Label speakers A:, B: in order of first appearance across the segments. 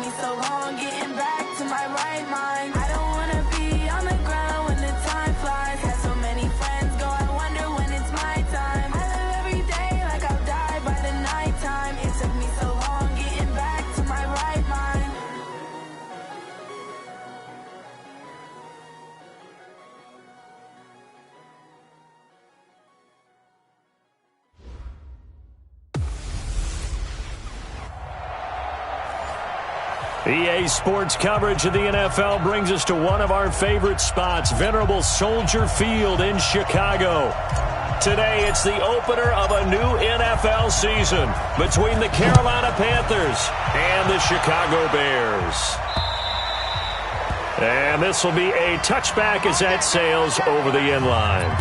A: me so long getting back to my right mind. I don't wanna be on the ground when the time flies. Had so many friends go, I wonder when it's my time. I live every day like I'll die by the nighttime. It took me so long getting back to my right mind.
B: EA Sports coverage of the NFL brings us to one of our favorite spots, venerable Soldier Field in Chicago. Today, it's the opener of a new NFL season between the Carolina Panthers and the Chicago Bears. And this will be a touchback as that sails over the end line.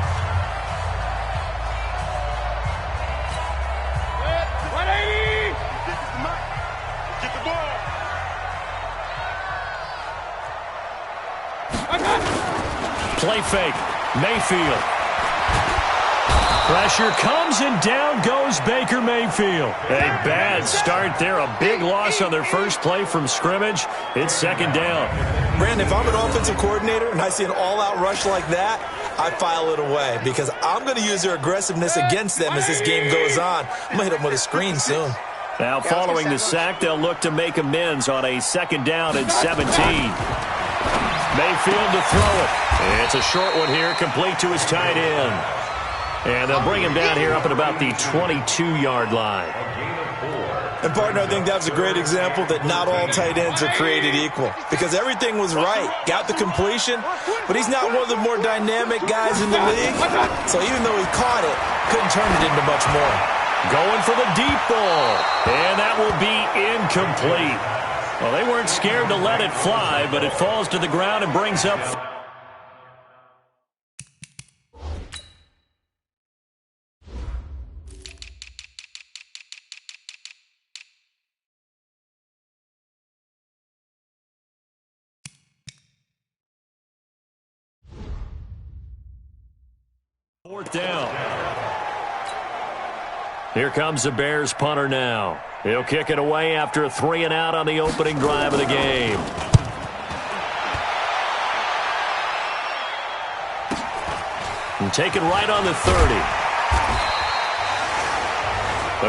B: Play fake. Mayfield. Pressure comes and down goes Baker Mayfield. A bad start there. A big loss on their first play from scrimmage. It's second down.
C: Brandon, if I'm an offensive coordinator and I see an all-out rush like that, I file it away because I'm going to use their aggressiveness against them as this game goes on. I'm going to hit them with a screen soon.
B: Now following the sack, they'll look to make amends on a second down and 17. Mayfield to throw it. It's a short one here, complete to his tight end. And they'll bring him down here up at about the 22-yard line.
C: And, partner, I think that was a great example that not all tight ends are created equal because everything was right. Got the completion, but he's not one of the more dynamic guys in the league. So even though he caught it, couldn't turn it into much more.
B: Going for the deep ball. And that will be incomplete. Well, they weren't scared to let it fly, but it falls to the ground and brings up... Fourth down. Here comes the Bears punter now. He'll kick it away after a 3-and-out on the opening drive of the game. And take it right on the 30.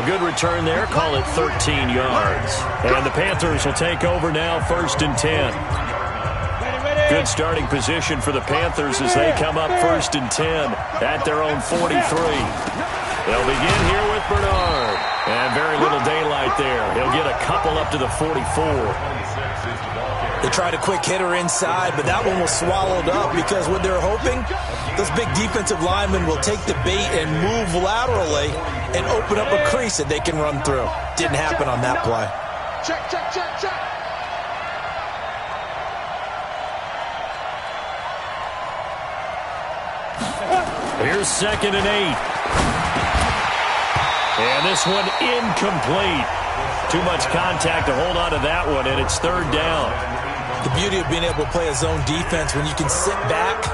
B: A good return there. Call it 13 yards. And the Panthers will take over now, 1st and 10. Good starting position for the Panthers as they come up 1st and 10 at their own 43. They'll begin here with Bernard. And very little daylight there. He'll get a couple up to the 44.
C: They tried a quick hitter inside, but that one was swallowed up because what they're hoping, those big defensive linemen will take the bait and move laterally and open up a crease that they can run through. Didn't happen on that play.
D: Check, check, check, check.
B: Here's 2nd and 8. And this one incomplete. Too much contact to hold on to that one, and it's 3rd down.
C: The beauty of being able to play a zone defense when you can sit back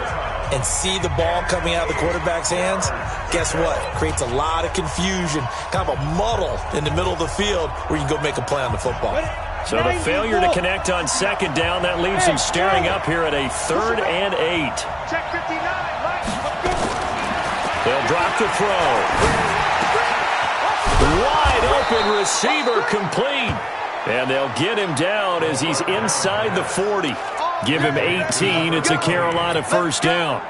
C: and see the ball coming out of the quarterback's hands, guess what? Creates a lot of confusion, kind of a muddle in the middle of the field where you can go make a play on the football.
B: So the failure to connect on 2nd down, that leaves him staring up here at a 3rd and 8.
D: Check 59.
B: They'll drop the throw. Wide open receiver complete. And they'll get him down as he's inside the 40. Give him 18. It's a Carolina 1st down.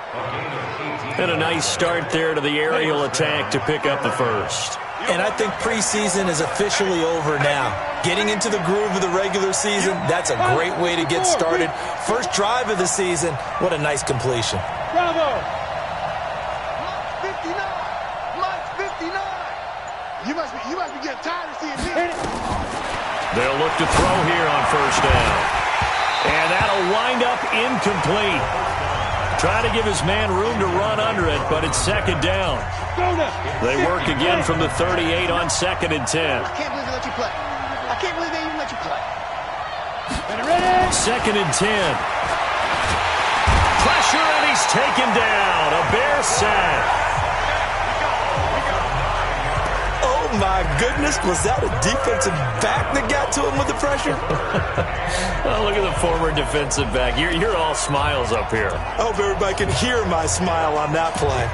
B: And a nice start there to the aerial attack to pick up the first.
C: And I think preseason is officially over now. Getting into the groove of the regular season, that's a great way to get started. First drive of the season, what a nice completion.
D: Bravo! 59! Mike 59! You must be getting tired of seeing me.
B: They'll look to throw here on 1st down. And that'll wind up incomplete. Trying to give his man room to run under it, but it's 2nd down. They work again from the 38 on 2nd and 10.
D: I can't believe they let you play. I can't believe they even let you play.
B: 2nd and 10. Pressure, and he's taken down. A Bear sack.
C: Oh, my goodness. Was that a defensive back that got to him with the pressure?
B: Oh, look at the former defensive back. You're all smiles up here.
C: I hope everybody can hear my smile on that play.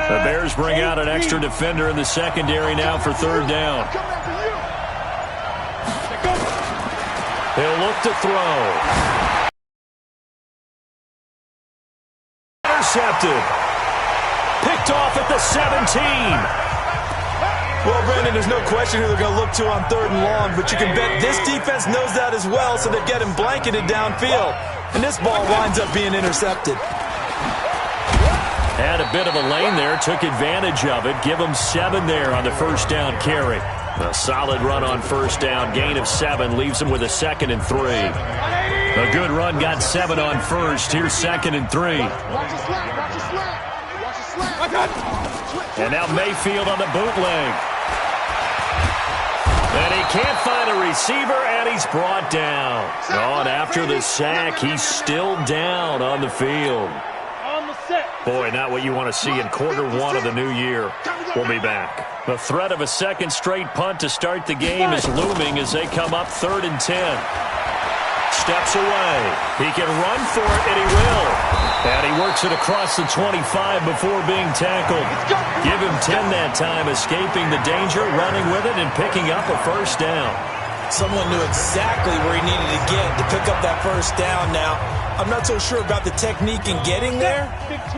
B: The Bears bring out an extra defender in the secondary now for third down. He'll look to throw. Intercepted. Picked off at the 17.
C: Well, Brandon, there's no question who they're going to look to on third and long, but you can bet this defense knows that as well, so they're getting blanketed downfield. And this ball winds up being intercepted.
B: Had a bit of a lane there, took advantage of it. Give him 7 there on the first down carry. A solid run on first down, gain of 7, leaves him with a 2nd and 3. A good run, got 7 on first. Here's 2nd and 3. And now Mayfield on the bootleg. And he can't find a receiver, and he's brought down. On after the sack, he's still down on the field. Boy, not what you want to see in quarter 1 of the new year. We'll be back. The threat of a second straight punt to start the game is looming as they come up 3rd and 10. Steps away. He can run for it, and he will. And he works it across the 25 before being tackled. Give him 10 that time, escaping the danger, running with it, and picking up a first down.
C: Someone knew exactly where he needed to get to pick up that first down now. I'm not so sure about the technique in getting there,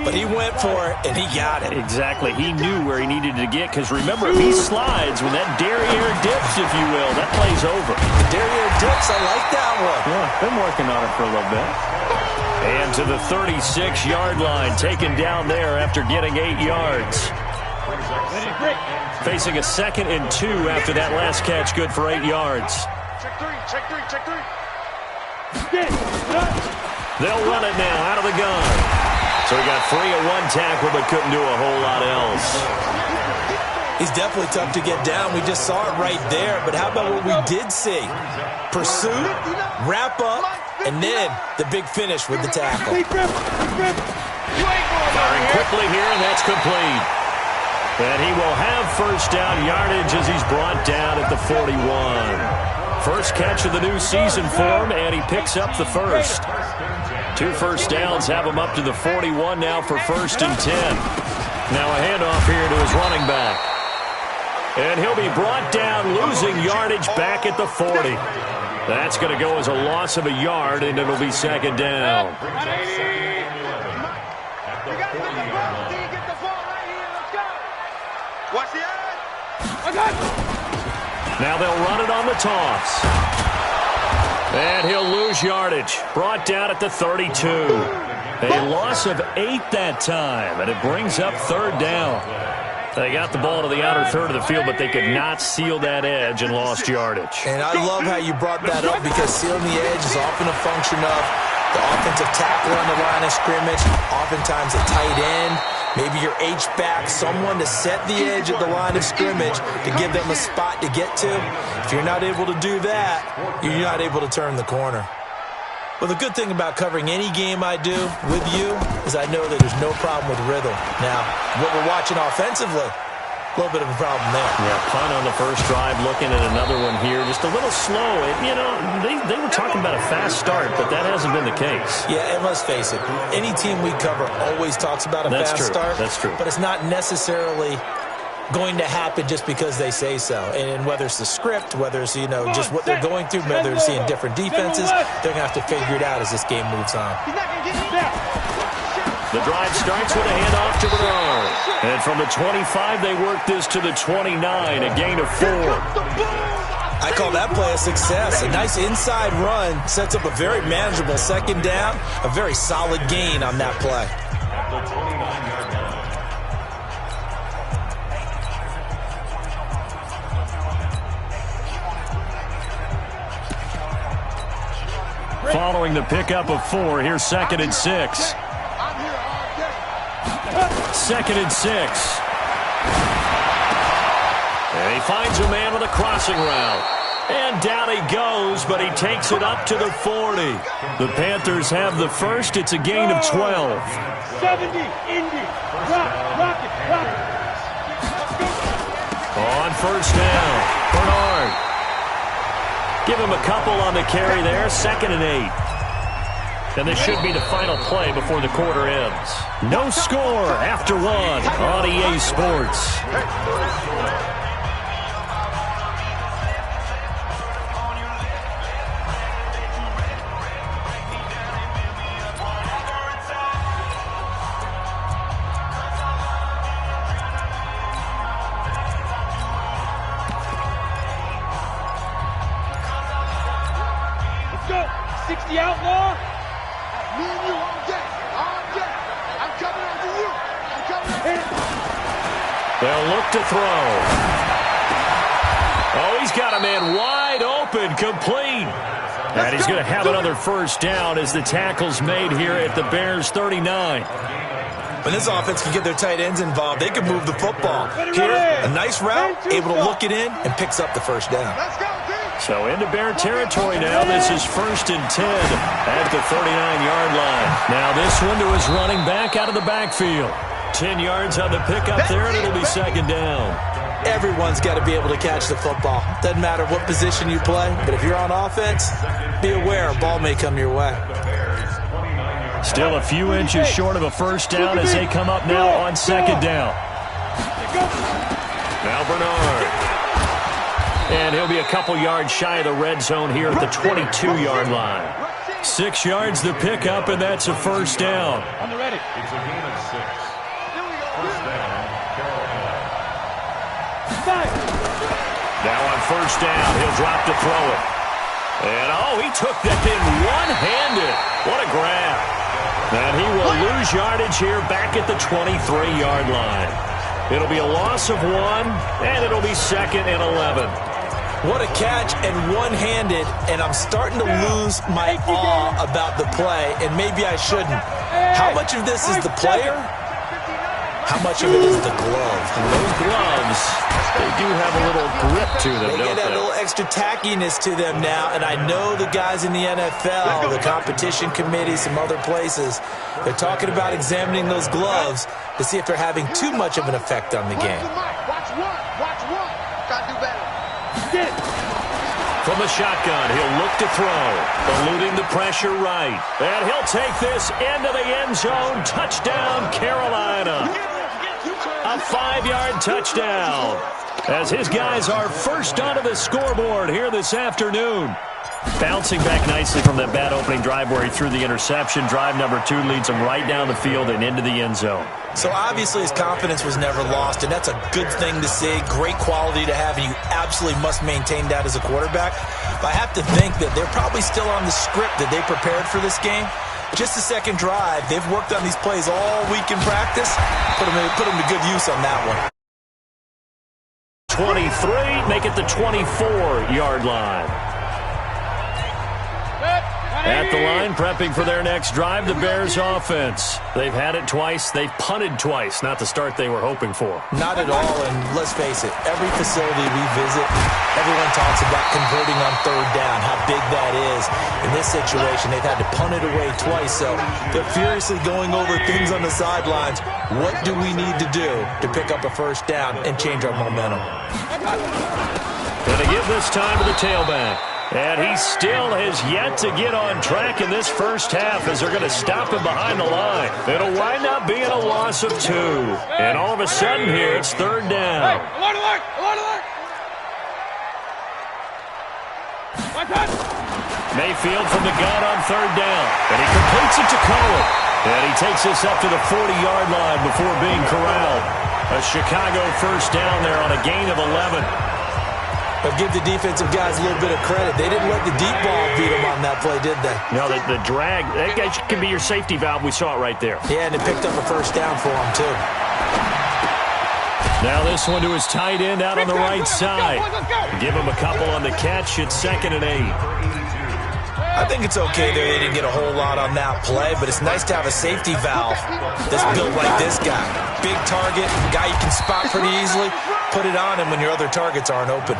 C: but he went for it, and he got it.
B: Exactly. He knew where he needed to get, because remember, if he slides, when that derriere dips, if you will, that play's over.
C: The derriere dips, I like that one.
B: Yeah, been working on it for a little bit. And to the 36-yard line, taken down there after getting 8 yards. Facing a 2nd and 2 after that last catch, good for 8 yards.
D: Check three.
B: They'll run it now out of the gun. So he got free of 1 tackle but couldn't do a whole lot else.
C: He's definitely tough to get down. We just saw it right there. But how about what we did see? Pursuit, wrap up, and then the big finish with the tackle.
B: Firing quickly here, and that's complete. And he will have first down yardage as he's brought down at the 41. First catch of the new season for him, and he picks up the first. 2 first downs have him up to the 41 now for 1st and 10. Now a handoff here to his running back. And he'll be brought down, losing yardage back at the 40. That's going to go as a loss of a yard, and it'll be 2nd down. Now they'll run it on the toss. And he'll lose yardage. Brought down at the 32. A loss of 8 that time, and it brings up 3rd down. They got the ball to the outer third of the field, but they could not seal that edge and lost yardage.
C: And I love how you brought that up, because sealing the edge is often a function of the offensive tackle on the line of scrimmage, oftentimes a tight end, maybe your H-back, someone to set the edge at the line of scrimmage to give them a spot to get to. If you're not able to do that, you're not able to turn the corner. Well, the good thing about covering any game I do with you is I know that there's no problem with rhythm. Now, what we're watching offensively, a little bit of a problem there.
B: Yeah, punt on the first drive, looking at another one here. Just a little slow. You know, they were talking about a fast start, but that hasn't been the case.
C: Yeah, and let's face it, any team we cover always talks about a fast start.
B: That's true.
C: But it's not necessarily going to happen just because they say so. And whether it's the script, whether it's, you know, just what they're going through, whether they're seeing different defenses, they're going to have to figure it out as this game moves on.
B: The drive starts with a handoff to Bernard. And from the 25, they work this to the 29, a gain of 4.
C: I call that play a success. A nice inside run sets up a very manageable 2nd down, a very solid gain on that play.
B: Following the pickup of 4, here's 2nd and 6. 2nd and 6. And he finds a man with a crossing route. And down he goes, but he takes it up to the 40. The Panthers have the first. It's a gain of 12.
E: 70, Indy. Rock it.
B: On first down, Bernard. Give him a couple on the carry there, 2nd and 8. And this should be the final play before the quarter ends. No score after 1 on EA Sports.
E: Let's go. 60 outlaw.
D: Me and you all day. I'm coming after you. I'm coming after you.
B: They'll look to throw. Oh, he's got a man wide open, complete. And he's going to have another first down as the tackle's made here at the Bears' 39.
C: When this offense can get their tight ends involved, they can move the football. Here, a nice route, able to look it in, and picks up the first down.
D: Let's go, D.
B: So into Bear territory now. This is 1st and 10 at the 39-yard line. Now this one to his running back out of the backfield. 10 yards on the pickup there, and it'll be 2nd down.
C: Everyone's got to be able to catch the football. Doesn't matter what position you play, but if you're on offense, be aware a ball may come your way.
B: Still a few inches short of a first down as they come up now on 2nd down. Now Bernard. And he'll be a couple yards shy of the red zone here at the 22-yard line. 6 yards the pickup, and that's a first down.
E: On the ready.
F: It's a gain of 6. First down, Carolina.
B: Now on first down, he'll drop to throw it. And, oh, he took that thing one-handed. What a grab. And he will lose yardage here back at the 23-yard line. It'll be a loss of 1, and it'll be 2nd and 11.
C: What a catch and one-handed, and I'm starting to lose my awe about the play, and maybe I shouldn't. How much of this is the player? How much of it is the glove?
B: And those gloves, they do have a little grip to them,
C: They
B: don't
C: get that
B: they?
C: little extra tackiness to them now, and I know the guys in the NFL, the competition committee, some other places, they're talking about examining those gloves to see if they're having too much of an effect on the game.
D: Watch one. Gotta do better.
B: From the shotgun, he'll look to throw, eluding the pressure right. And he'll take this into the end zone. Touchdown, Carolina. A 5-yard touchdown as his guys are first onto the scoreboard here this afternoon. Bouncing back nicely from that bad opening drive where he threw the interception. Drive number 2 leads him right down the field and into the end zone.
C: So obviously his confidence was never lost, and that's a good thing to see, great quality to have, and you absolutely must maintain that as a quarterback. But I have to think that they're probably still on the script that they prepared for this game. Just the second drive, they've worked on these plays all week in practice. Put them to good use on that one.
B: 23, make it the 24-yard line. At the line, prepping for their next drive, the Bears offense. They've had it twice. They've punted twice. Not the start they were hoping for.
C: Not at all, and let's face it, every facility we visit, everyone talks about converting on third down, how big that is. In this situation, they've had to punt it away twice, so they're furiously going over things on the sidelines. What do we need to do to pick up a first down and change our momentum?
B: Going to give this time to the tailback. And he still has yet to get on track in this first half as they're going to stop him behind the line. It'll wind up being a loss of 2. And all of a sudden here, it's third down. Mayfield from the gun on third down. And he completes it to Cohen. And he takes this up to the 40-yard line before being corralled. A Chicago first down there on a gain of 11.
C: But give the defensive guys a little bit of credit. They didn't let the deep ball beat them on that play, did they?
B: No, the drag, that can be your safety valve. We saw it right there.
C: Yeah, and it picked up a first down for them, too.
B: Now this one to his tight end out on the right side. Give him a couple on the catch. It's 2nd and 8.
C: I think it's okay there. They didn't get a whole lot on that play, but it's nice to have a safety valve that's built like this guy. Big target, guy you can spot pretty easily. Put it on him when your other targets aren't open.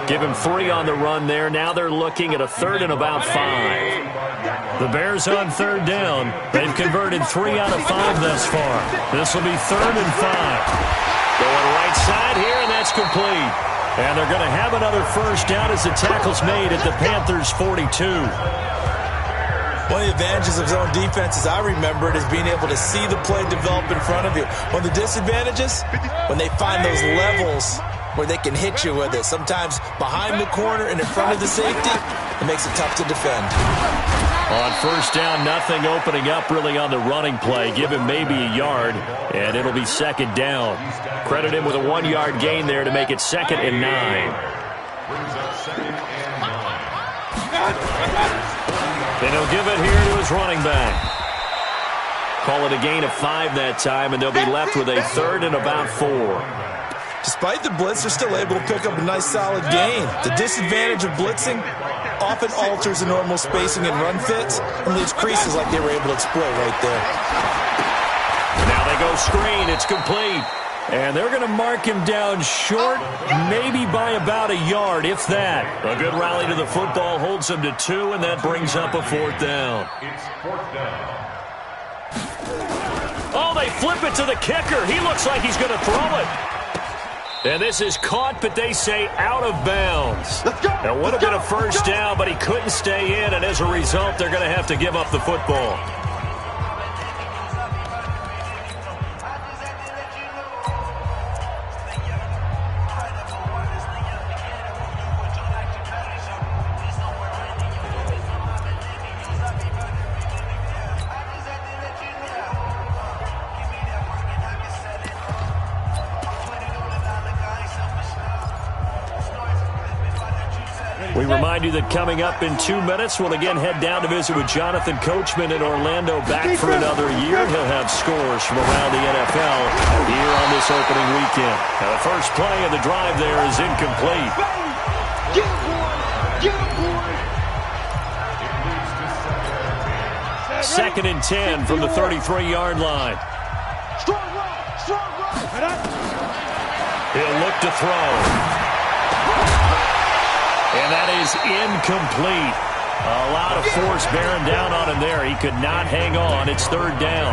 B: Give him 3 on the run there. Now they're looking at a 3rd and about 5. The Bears on 3rd down. They've converted 3 out of 5 thus far. This will be 3rd and 5. Going right side here, and that's complete. And they're going to have another first down as the tackle's made at the Panthers' 42.
C: One of the advantages of zone defense, as I remember it, is being able to see the play develop in front of you. One of the disadvantages, when they find those levels where they can hit you with it. Sometimes behind the corner and in front of the safety, it makes it tough to defend.
B: On first down, nothing opening up really on the running play. Give him maybe a yard, and it'll be 2nd down. Credit him with a 1-yard gain there to make it 2nd and 9. And he'll give it here to his running back. Call it a gain of 5 that time, and they'll be left with a 3rd and about 4.
C: Despite the blitz, they're still able to pick up a nice solid gain. The disadvantage of blitzing often alters the normal spacing and run fits and leaves creases like they were able to exploit right there.
B: Now they go screen. It's complete. And they're going to mark him down short, maybe by about a yard, if that. A good rally to the football holds him to 2, and that brings up a 4th down.
F: It's 4th down.
B: Oh, they flip it to the kicker. He looks like he's going to throw it. And this is caught, but they say out of bounds. That would have been a first down, but he couldn't stay in, and as a result, they're going to have to give up the football. We remind you that coming up in 2 minutes, we'll again head down to visit with Jonathan Coachman in Orlando, back for another year. He'll have scores from around the NFL here on this opening weekend. Now, the first play of the drive there is incomplete. Second and 10 from the 33-yard line. He'll look to throw. And that is incomplete. A lot of force bearing down on him there. He could not hang on. It's 3rd down.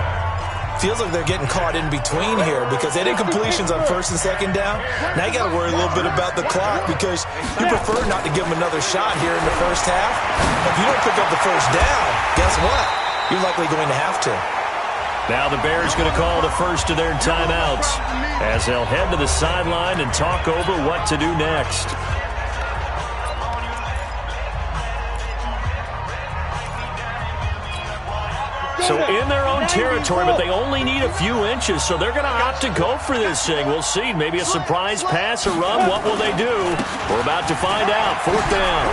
C: Feels like they're getting caught in between here because they had incompletions on 1st and 2nd down. Now you got to worry a little bit about the clock because you prefer not to give them another shot here in the first half. If you don't pick up the first down, guess what? You're likely going to have to.
B: Now the Bears going to call the first of their timeouts as they'll head to the sideline and talk over what to do next. So in their own territory, but they only need a few inches, so they're going to opt to go for this thing. We'll see. Maybe a surprise pass or run. What will they do? We're about to find out. 4th down.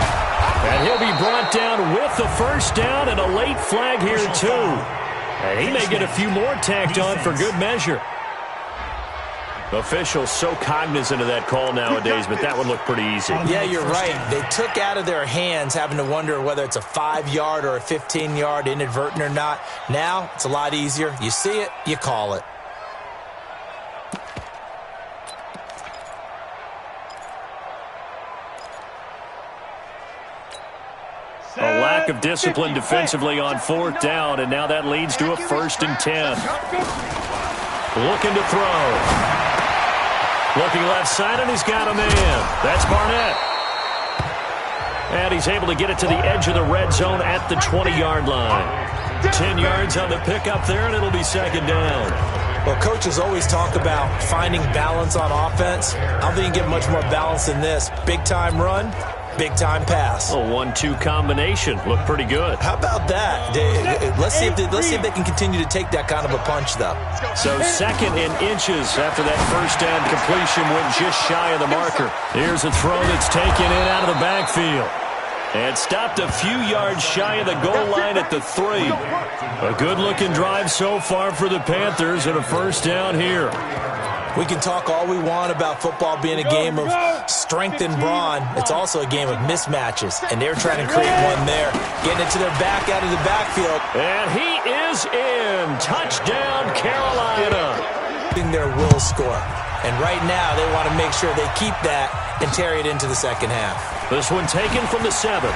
B: And he'll be brought down with the first down and a late flag here, too. And he may get a few more tacked on for good measure. Officials so cognizant of that call nowadays, but that would look pretty easy.
C: Yeah, you're right. They took out of their hands having to wonder whether it's a 5-yard or a 15-yard, inadvertent or not. Now, it's a lot easier. You see it, you call it.
B: A lack of discipline defensively on 4th down, and now that leads to a 1st and 10. Looking to throw. Looking left side, and he's got a man. That's Barnett. And he's able to get it to the edge of the red zone at the 20-yard line. 10 yards on the pickup there, and it'll be 2nd down.
C: Well, coaches always talk about finding balance on offense. I don't think you can get much more balance than this. Big-time run, big-time pass.
B: A 1-2 combination. Looked pretty good.
C: How about that? Let's see if they can continue to take that kind of a punch, though.
B: So 2nd and inches after that first down completion went just shy of the marker. Here's a throw that's taken in out of the backfield. And stopped a few yards shy of the goal line at the 3. A good-looking drive so far for the Panthers and a first down here.
C: We can talk all we want about football being a game of strength and brawn. It's also a game of mismatches, and they're trying to create one there. Getting it to their back out of the backfield.
B: And he is in. Touchdown, Carolina.
C: their will score. And right now, they want to make sure they keep that and carry it into the second half.
B: This one taken from the 7.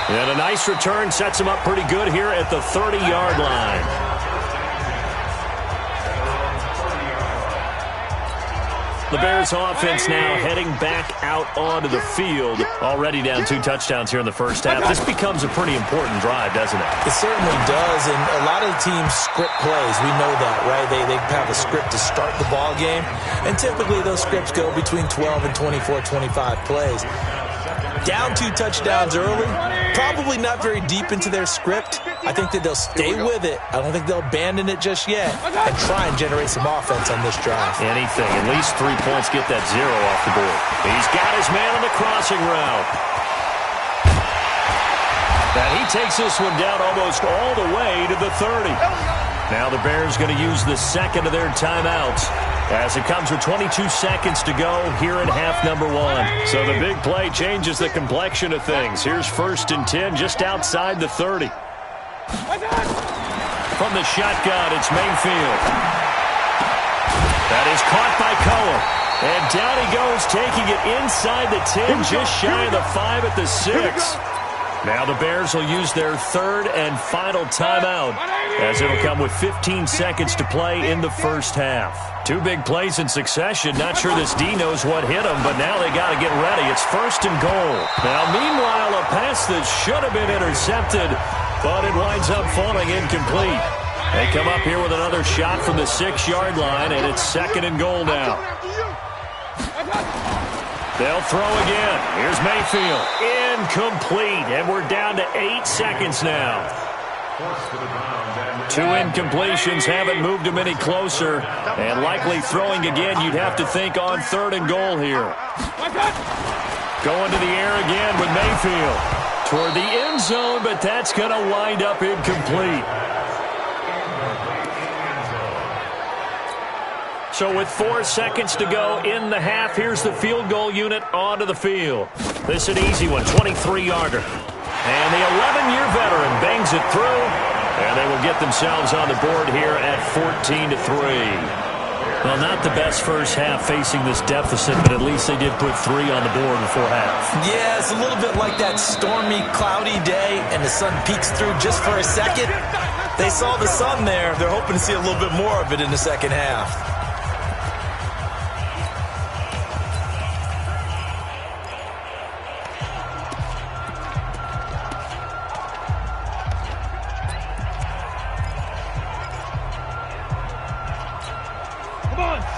B: And a nice return sets him up pretty good here at the 30-yard line. The Bears offense now heading back out onto the field. Already down 2 touchdowns here in the first half. This becomes a pretty important drive, doesn't it?
C: It certainly does, and a lot of teams script plays. We know that, right? They have a script to start the ball game, and typically those scripts go between 12 and 24, 25 plays. Down 2 touchdowns early, probably not very deep into their script. I think that they'll stay with it. I don't think they'll abandon it just yet and try and generate some offense on this drive.
B: Anything, at least 3 points, get that 0 off the board. He's got his man on the crossing route. And he takes this one down almost all the way to the 30. Now the Bears going to use the second of their timeouts as it comes with 22 seconds to go here in half number 1. So the big play changes the complexion of things. Here's 1st and 10 just outside the 30. From the shotgun, it's Mayfield. That is caught by Cohen. And down he goes, taking it inside the 10, just shy of the 5 at the 6. Now the Bears will use their 3rd and final timeout as it'll come with 15 seconds to play in the first half. 2 big plays in succession. Not sure this D knows what hit him, but now they got to get ready. It's 1st and goal. Now, meanwhile, a pass that should have been intercepted, but it winds up falling incomplete. They come up here with another shot from the 6-yard line, and it's 2nd and goal now. They'll throw again. Here's Mayfield. Incomplete. And we're down to 8 seconds now. 2 incompletions haven't moved him any closer. And likely throwing again, you'd have to think on 3rd and goal here. Going to the air again with Mayfield. Toward the end zone, but that's going to wind up incomplete. So with 4 seconds to go in the half, here's the field goal unit onto the field. This is an easy one, 23-yarder. And the 11-year veteran bangs it through, and they will get themselves on the board here at 14-3. Well, not the best first half facing this deficit, but at least they did put 3 on the board before half.
C: Yeah, it's a little bit like that stormy, cloudy day, and the sun peeks through just for a second. They saw the sun there. They're hoping to see a little bit more of it in the second half.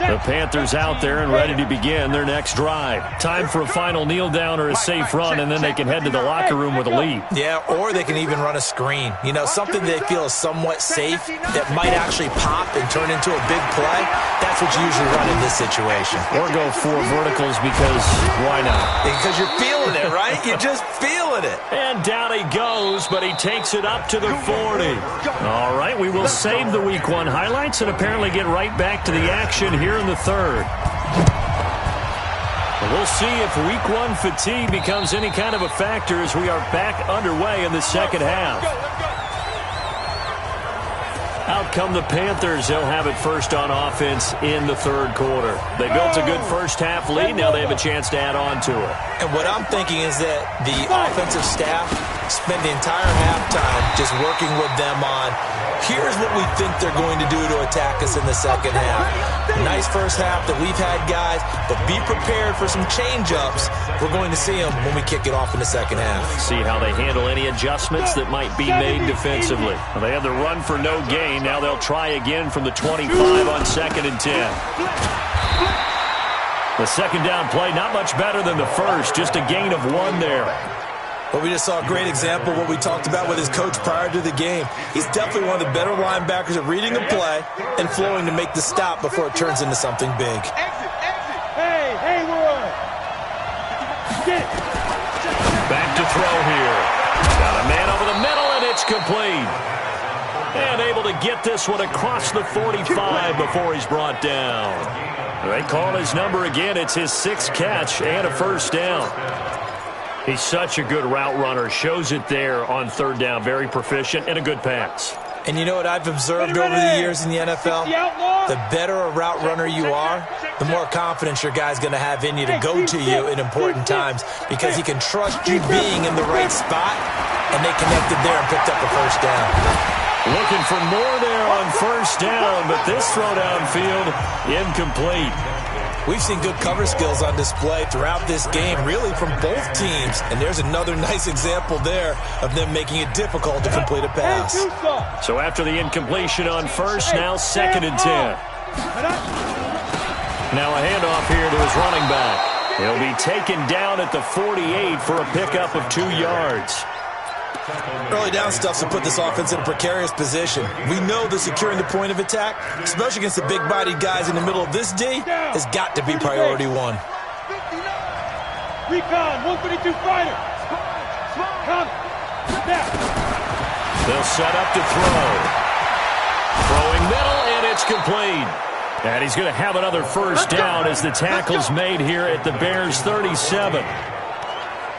B: The Panthers out there and ready to begin their next drive. Time for a final kneel down or a safe run, and then they can head to the locker room with a lead.
C: Yeah, or they can even run a screen. You know, something they feel is somewhat safe that might actually pop and turn into a big play. That's what you usually run in this situation.
B: Or go 4 verticals because why not?
C: Because you're feeling it, right? You're just feeling it.
B: And down he goes, but he takes it up to the 40. All right, we will save the Week 1 highlights and apparently get right back to the action here in the 3rd. We'll see if Week 1 fatigue becomes any kind of a factor as we are back underway in the second half. Out come the Panthers. They'll have it first on offense in the 3rd quarter. They built a good first half lead. Now they have a chance to add on to it.
C: And what I'm thinking is that the offensive staff spent the entire halftime just working with them on, here's what we think they're going to do to attack us in the second half. Nice first half that we've had, guys, but be prepared for some change-ups. We're going to see them when we kick it off in the second half.
B: See how they handle any adjustments that might be made defensively. Well, they had the run for no gain. Now they'll try again from the 25 on 2nd and 10. The second down play, not much better than the first, just a gain of 1 there.
C: But we just saw a great example of what we talked about with his coach prior to the game. He's definitely one of the better linebackers at reading a play and flowing to make the stop before it turns into something big.
E: Hey, Haywood!
B: Back to throw here. Got a man over the middle, and it's complete. And able to get this one across the 45 before he's brought down. They call his number again. It's his 6th catch and a first down. He's such a good route runner. Shows it there on 3rd down. Very proficient and a good pass.
C: And you know what I've observed over the years in the NFL? The better a route runner you are, the more confidence your guy's going to have in you to go to you in important times because he can trust you being in the right spot, and they connected there and picked up a first down.
B: Looking for more there on first down, but this throw downfield incomplete.
C: We've seen good cover skills on display throughout this game, really from both teams. And there's another nice example there of them making it difficult to complete a pass.
B: So after the incompletion on first, now 2nd and 10. Now a handoff here to his running back. He'll be taken down at the 48 for a pickup of 2 yards.
C: Early down stuff to put this offense in a precarious position. We know that securing the point of attack, especially against the big-bodied guys in the middle of this D, has got to be priority one.
E: Recon, 132 fighter. Come. Now.
B: They'll set up to throw. Throwing middle, and it's complete. And he's going to have another first down as the tackle's made here at the Bears' 37.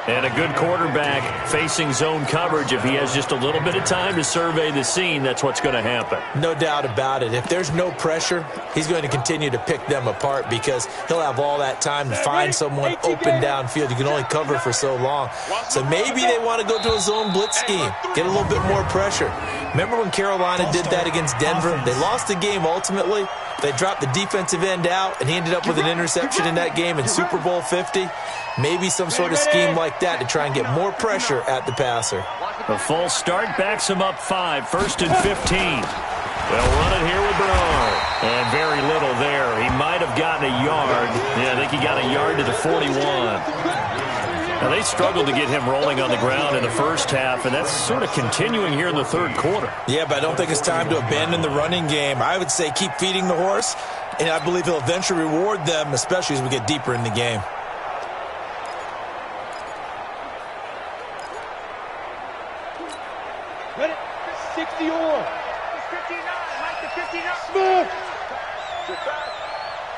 B: And a good quarterback facing zone coverage. If he has just a little bit of time to survey the scene, that's what's going to happen.
C: No doubt about it. If there's no pressure, he's going to continue to pick them apart because he'll have all that time to find someone open downfield. You can only cover for so long. So maybe they want to go to a zone blitz scheme, get a little bit more pressure. Remember when Carolina did that against Denver? They lost the game ultimately. They dropped the defensive end out, and he ended up with an interception in that game in Super Bowl 50. Maybe some sort of scheme like that to try and get more pressure at the passer.
B: A false start backs him up 5, 1st and 15. They'll run it here with Bernard. And very little there. He might have gotten a yard. Yeah, I think he got a yard to the 41. Now, they struggled to get him rolling on the ground in the first half, and that's sort of continuing here in the third quarter.
C: Yeah, but I don't think it's time to abandon the running game. I would say keep feeding the horse, and I believe he'll eventually reward them, especially as we get deeper in the game.
E: Ready? 60 or.
D: 59, Mike the 59.
E: Smooth.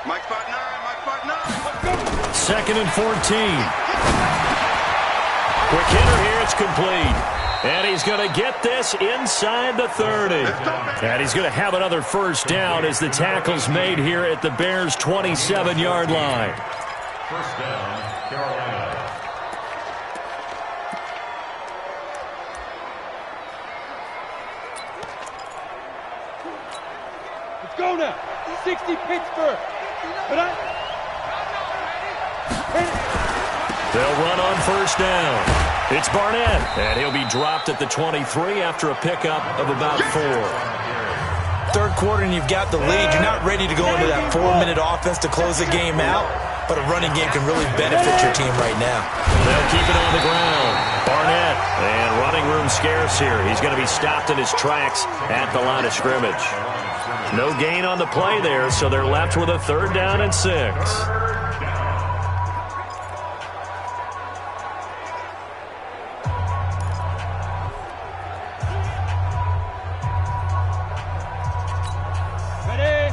D: Mike spot 9, Mike spot 9.
B: 2nd and 14. Quick hitter here, it's complete. And he's going to get this inside the 30. And he's going to have another first down as the tackle's made here at the Bears' 27-yard line.
F: First down, Carolina.
E: Let's go now. 60 Pittsburgh.
B: They'll run on first down. It's Barnett, and he'll be dropped at the 23 after a pickup of about 4.
C: Third quarter and you've got the lead. You're not ready to go into that 4-minute offense to close the game out, but a running game can really benefit your team right now.
B: They'll keep it on the ground. Barnett, and running room scarce here. He's going to be stopped in his tracks at the line of scrimmage. No gain on the play there, so they're left with a 3rd down and 6.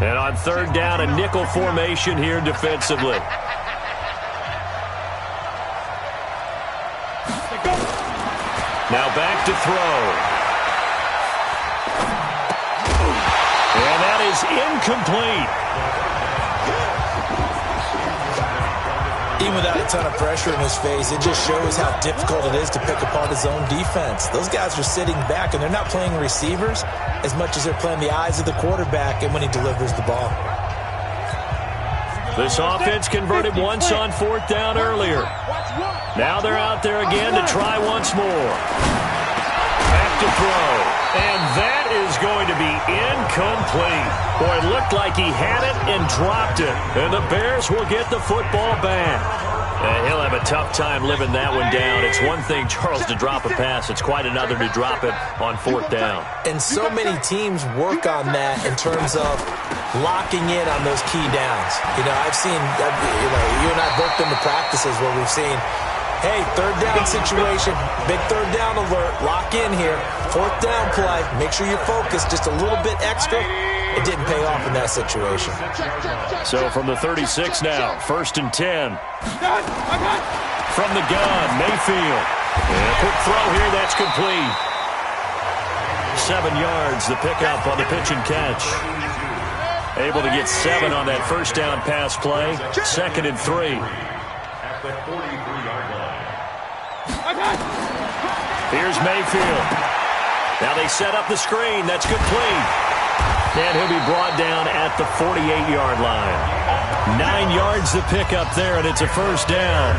B: And on 3rd down, a nickel formation here defensively. Now back to throw. And that is incomplete.
C: Even without a ton of pressure in his face, it just shows how difficult it is to pick apart his own defense. Those guys are sitting back, and they're not playing receivers as much as they're playing the eyes of the quarterback and when he delivers the ball.
B: This offense converted once on 4th down earlier. Now they're out there again to try once more. Back to throw. And that is going to be incomplete. Boy, it looked like he had it and dropped it. And the Bears will get the football back. He'll have a tough time living that one down. It's one thing, Charles, to drop a pass. It's quite another to drop it on 4th down.
C: And so many teams work on that in terms of locking in on those key downs. You know, I've seen, you and I both been to practices where we've seen, hey, 3rd down situation, big 3rd down alert, lock in here, 4th down play, make sure you're focused just a little bit extra. It didn't pay off in that situation.
B: So from the 36 now, 1st and 10. From the gun, Mayfield. And a quick throw here, that's complete. 7 yards, the pickup on the pitch and catch. Able to get 7 on that first down pass play. 2nd and 3.
F: At the 43-yard line.
B: Here's Mayfield. Now they set up the screen. That's complete. And he'll be brought down at the 48-yard line. 9 yards the pickup there, and it's a first down.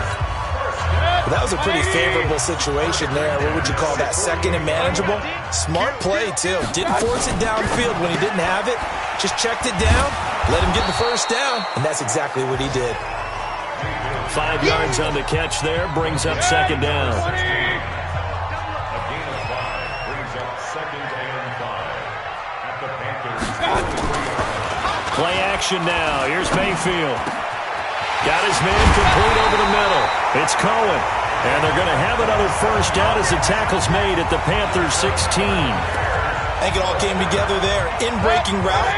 C: That was a pretty favorable situation there. What would you call that? 2nd and manageable? Smart play, too. Didn't force it downfield when he didn't have it. Just checked it down, let him get the first down, and that's exactly what he did.
B: 5 yards on the catch there, brings up 2nd down.
F: A gain of 5 brings up 2nd and 5. At the Panthers' 43-yard line.
B: Play action now. Here's Mayfield. Got his man complete over the middle. It's Cohen. And they're going to have another first down as the tackle's made at the Panthers' 16.
C: I think it all came together there. In-breaking route,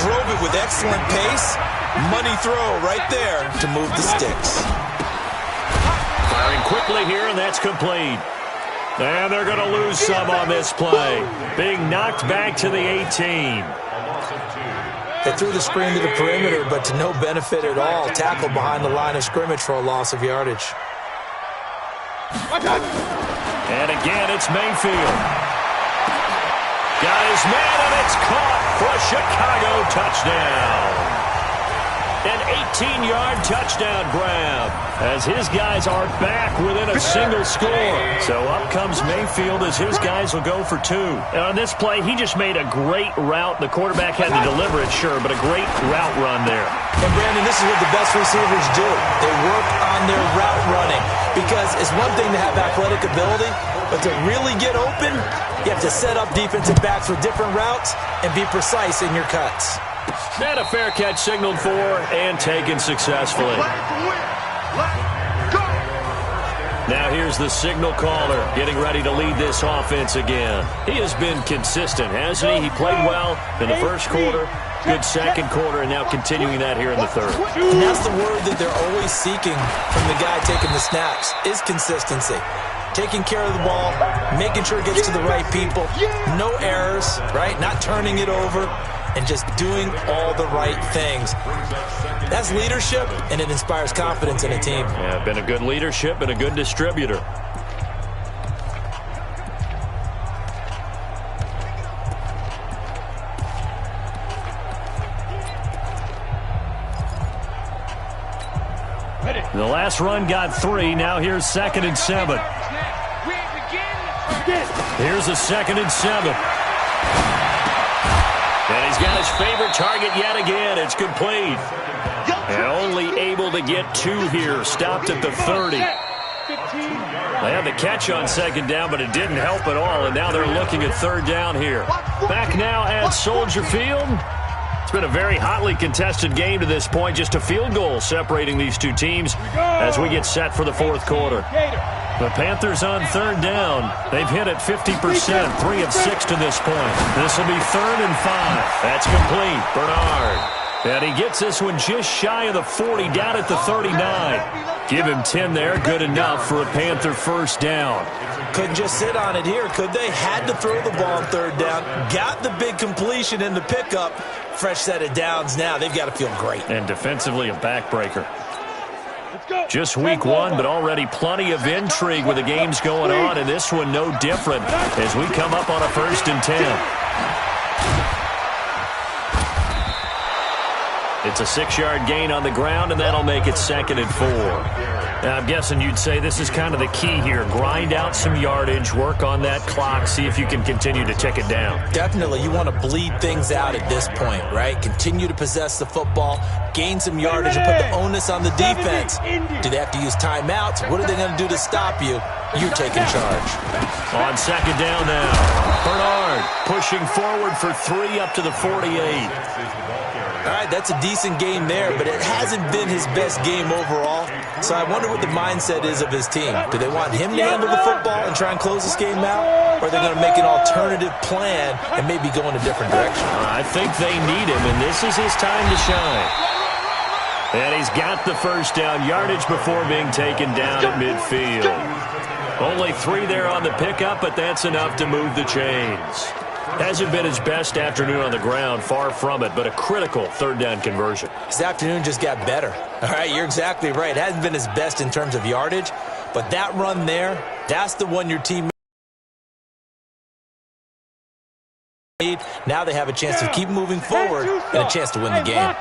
C: drove it with excellent pace. Money throw right there to move the sticks.
B: Firing quickly here, and that's complete. And they're going to lose some on this play. Being knocked back to the 18.
C: They threw the screen to the perimeter, but to no benefit at all. Tackled behind the line of scrimmage for a loss of yardage.
B: And again, it's Mayfield. Got his man, and it's caught for a Chicago touchdown. An 18-yard touchdown grab as his guys are back within a single score. So up comes Mayfield as his guys will go for 2. And on this play, he just made a great route. The quarterback had to deliver it, sure, but a great route run there.
C: And, Brandon, this is what the best receivers do. They work on their route running because it's one thing to have athletic ability, but to really get open, you have to set up defensive backs with different routes and be precise in your cuts.
B: And a fair catch signaled for and taken successfully. Now here's the signal caller getting ready to lead this offense again. He has been consistent, hasn't he? He played well in the first quarter, good second quarter, and now continuing that here in the third.
C: And that's the word that they're always seeking from the guy taking the snaps, is consistency. Taking care of the ball, making sure it gets to the right people, no errors, right? Not turning it over, and just doing all the right things. That's leadership, and it inspires confidence in a team.
B: Yeah, been a good leadership and a good distributor. The last run got 3. Now here's 2nd and 7. Here's a 2nd and 7. And he's got his favorite target yet again. It's complete. And only able to get 2 here. Stopped at the 30. They had the catch on 2nd down, but it didn't help at all. And now they're looking at 3rd down here. Back now at Soldier Field. It's been a very hotly contested game to this point. Just a field goal separating these two teams as we get set for the 4th quarter. The Panthers on 3rd down. They've hit it 50%, 3 of 6 to this point. This will be 3rd and 5. That's complete. Bernard. And he gets this one just shy of the 40, down at the 39. Give him 10 there. Good enough for a Panther first down.
C: Couldn't just sit on it here, could they? Had to throw the ball on 3rd down. Got the big completion in the pickup. Fresh set of downs now. They've got to feel great.
B: And defensively, a backbreaker. Just week 1, but already plenty of intrigue with the games going on, and this one no different as we come up on a 1st and 10. It's a 6-yard gain on the ground, and that'll make it 2nd and 4. Now, I'm guessing you'd say this is kind of the key here. Grind out some yardage, work on that clock, see if you can continue to tick it down.
C: Definitely. You want to bleed things out at this point, right? Continue to possess the football, gain some yardage, and put the onus on the defense. Do they have to use timeouts? What are they going to do to stop you? You're taking charge.
B: On 2nd down now, Bernard pushing forward for 3 up to the 48.
C: All right, that's a decent game there, but it hasn't been his best game overall. So I wonder what the mindset is of his team. Do they want him to handle the football and try and close this game out? Or are they going to make an alternative plan and maybe go in a different direction?
B: I think they need him, and this is his time to shine. And he's got the first down yardage before being taken down at midfield. Only 3 there on the pickup, but that's enough to move the chains. Hasn't been his best afternoon on the ground, far from it, but a critical third down conversion.
C: His afternoon just got better. All right, you're exactly right. It hasn't been his best in terms of yardage, but that run there, that's the one your team need. Now they have a chance to keep moving forward and a chance to win the game.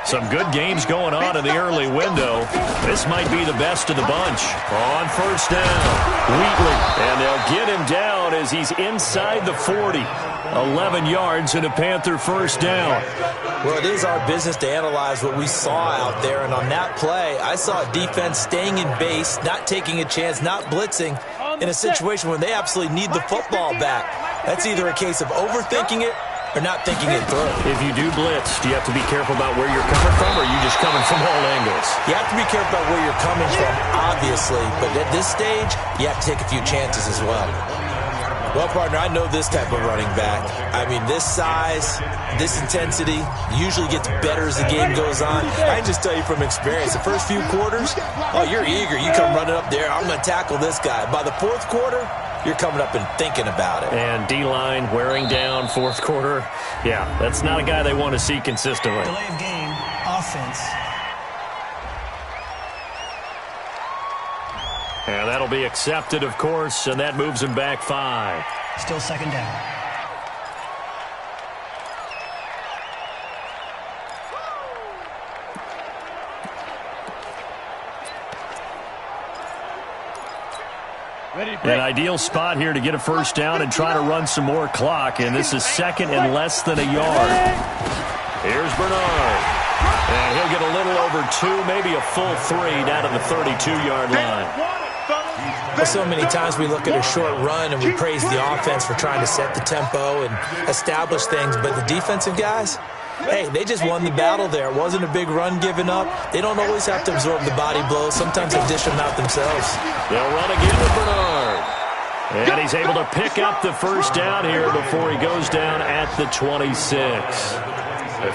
B: Some good games going on in the early window. This might be the best of the bunch. On first down, Wheatley. And they'll get him down as he's inside the 40. 11 yards and a Panther first down.
C: Well, it is our business to analyze what we saw out there. And on that play, I saw a defense staying in base, not taking a chance, not blitzing in a situation where they absolutely need the football back. That's either a case of overthinking it or not thinking it through.
B: If you do blitz, do you have to be careful about where you're coming from, or are you just coming from all angles?
C: You have to be careful about where you're coming from, obviously, but at this stage, you have to take a few chances as well. Well, partner, I know this type of running back. I mean, this size, this intensity usually gets better as the game goes on. I can just tell you from experience, the first few quarters, oh, you're eager. You come running up there, I'm going to tackle this guy. By the fourth quarter, you're coming up and thinking about it.
B: And D-line wearing down fourth quarter. Yeah, that's not a guy they want to see consistently.
G: Delay of game, offense.
B: And that'll be accepted, of course, and that moves him back 5.
G: Still second down.
B: An ideal spot here to get a first down and try to run some more clock, and this is second and less than a yard. Here's Bernard. And he'll get a little over 2, maybe a full 3 down to the 32-yard line.
C: So many times we look at a short run and we praise the offense for trying to set the tempo and establish things, but the defensive guys, hey, they just won the battle there. It wasn't a big run given up. They don't always have to absorb the body blows. Sometimes they dish them out themselves.
B: They'll run again with Bernard. And he's able to pick up the first down here before he goes down at the 26.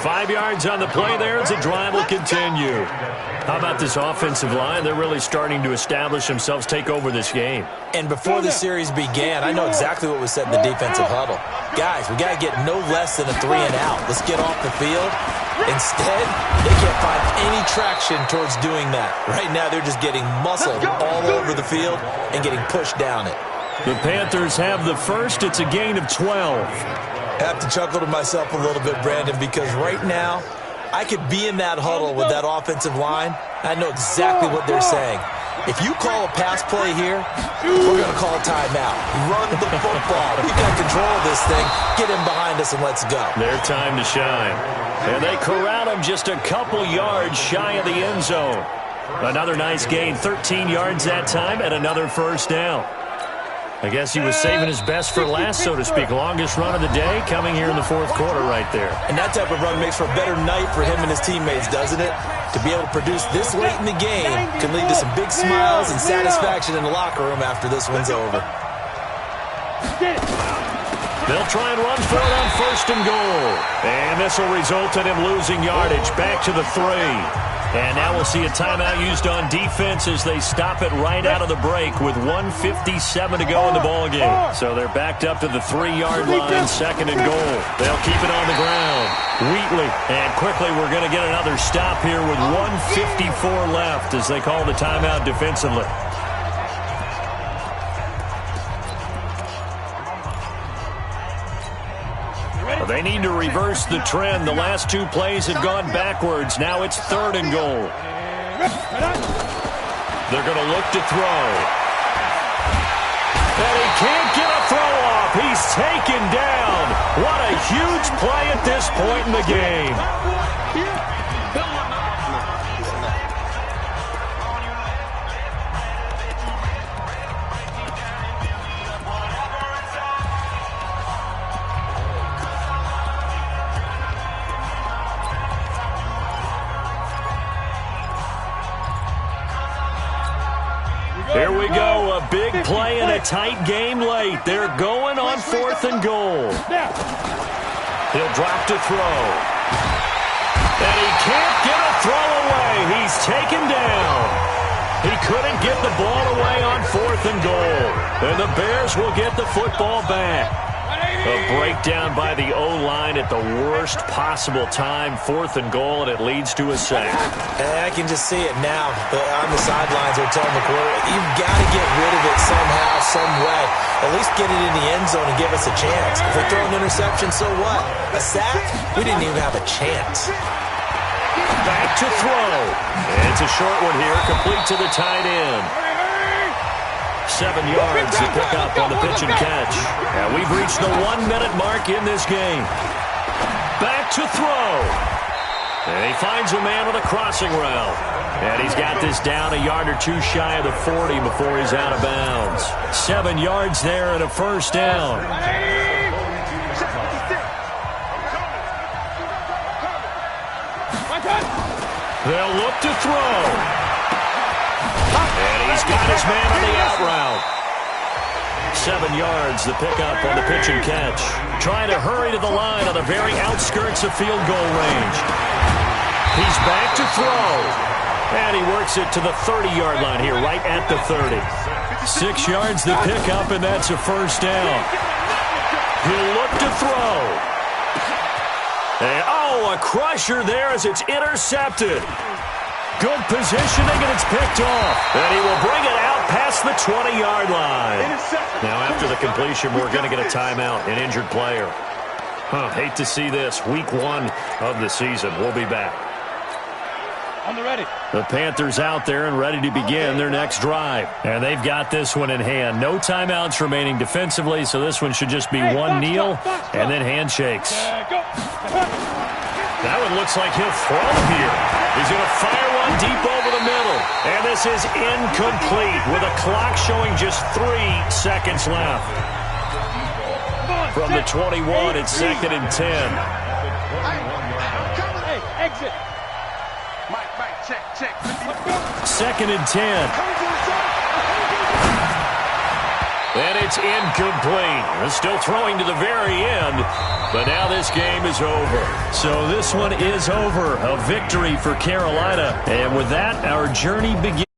B: 5 yards on the play there as the drive will continue. How about this offensive line? They're really starting to establish themselves, take over this game.
C: And before the series began, I know exactly what was said in the defensive huddle. Guys, we got to get no less than a 3 and out. Let's get off the field. Instead, they can't find any traction towards doing that. Right now, they're just getting muscled all over the field and getting pushed down it.
B: The Panthers have the first. It's a gain of 12.
C: I have to chuckle to myself a little bit, Brandon, because right now, I could be in that huddle with that offensive line. I know exactly what they're saying. If you call a pass play here, we're going to call a timeout. Run the football. We got control of this thing. Get him behind us and let's go.
B: Their time to shine. And they corral him just a couple yards shy of the end zone. Another nice gain, 13 yards that time, and another first down. I guess he was saving his best for last, so to speak. Longest run of the day coming here in the fourth quarter right there.
C: And that type of run makes for a better night for him and his teammates, doesn't it? To be able to produce this late in the game can lead to some big smiles and satisfaction in the locker room after this one's over.
B: They'll try and run for it on first and goal. And this will result in him losing yardage back to the 3. And now we'll see a timeout used on defense as they stop it right out of the break with 1:57 to go in the ballgame. So they're backed up to the 3-yard line, second and goal. They'll keep it on the ground. Wheatley, and quickly we're going to get another stop here with 1:54 left as they call the timeout defensively. They need to reverse the trend. The last 2 plays have gone backwards. Now it's third and goal. They're going to look to throw. And he can't get a throw off. He's taken down. What a huge play at this point in the game. Here we go, a big play in a tight game late. They're going on fourth and goal. He'll drop to throw. And he can't get a throw away. He's taken down. He couldn't get the ball away on fourth and goal. And the Bears will get the football back. A breakdown by the O-line at the worst possible time. 4th and goal, and it leads to a sack.
C: And I can just see it now. On the sidelines, they're telling the quarterback, you've got to get rid of it somehow, some way. At least get it in the end zone and give us a chance. If we throw an interception, so what? A sack? We didn't even have a chance.
B: Back to throw. It's a short one here, complete to the tight end. 7 yards to pick up on the pitch and catch. And we've reached the 1-minute mark in this game. Back to throw. And he finds a man on a crossing route. And he's got this down a yard or two shy of the 40 before he's out of bounds. 7 yards there and a first down. They'll look to throw. And he's got his man on the out route. 7 yards, the pickup on the pitch and catch. Trying to hurry to the line on the very outskirts of field goal range. He's back to throw. And he works it to the 30-yard line here, right at the 30. 6 yards, the pickup, and that's a first down. He'll look to throw. And, a crusher there as it's intercepted. Good positioning, and it's picked off. And he will bring it out past the 20-yard line. Now, after the completion, we're going to get a timeout, an injured player. Hate to see this. Week 1 of the season. We'll be back.
E: On the ready.
B: The Panthers out there and ready to begin their next drive. And they've got this one in hand. No timeouts remaining defensively, so this one should just be one kneel and then handshakes. That one looks like he'll throw here. He's going to fire one deep over the middle. And this is incomplete with a clock showing just 3 seconds left. From the 21, it's 2nd and 10.
E: Hey, exit.
D: Mike, check.
B: 2nd and 10. And it's incomplete. Still throwing to the very end, but now this game is over. So this one is over. A victory for Carolina. And with that, our journey begins.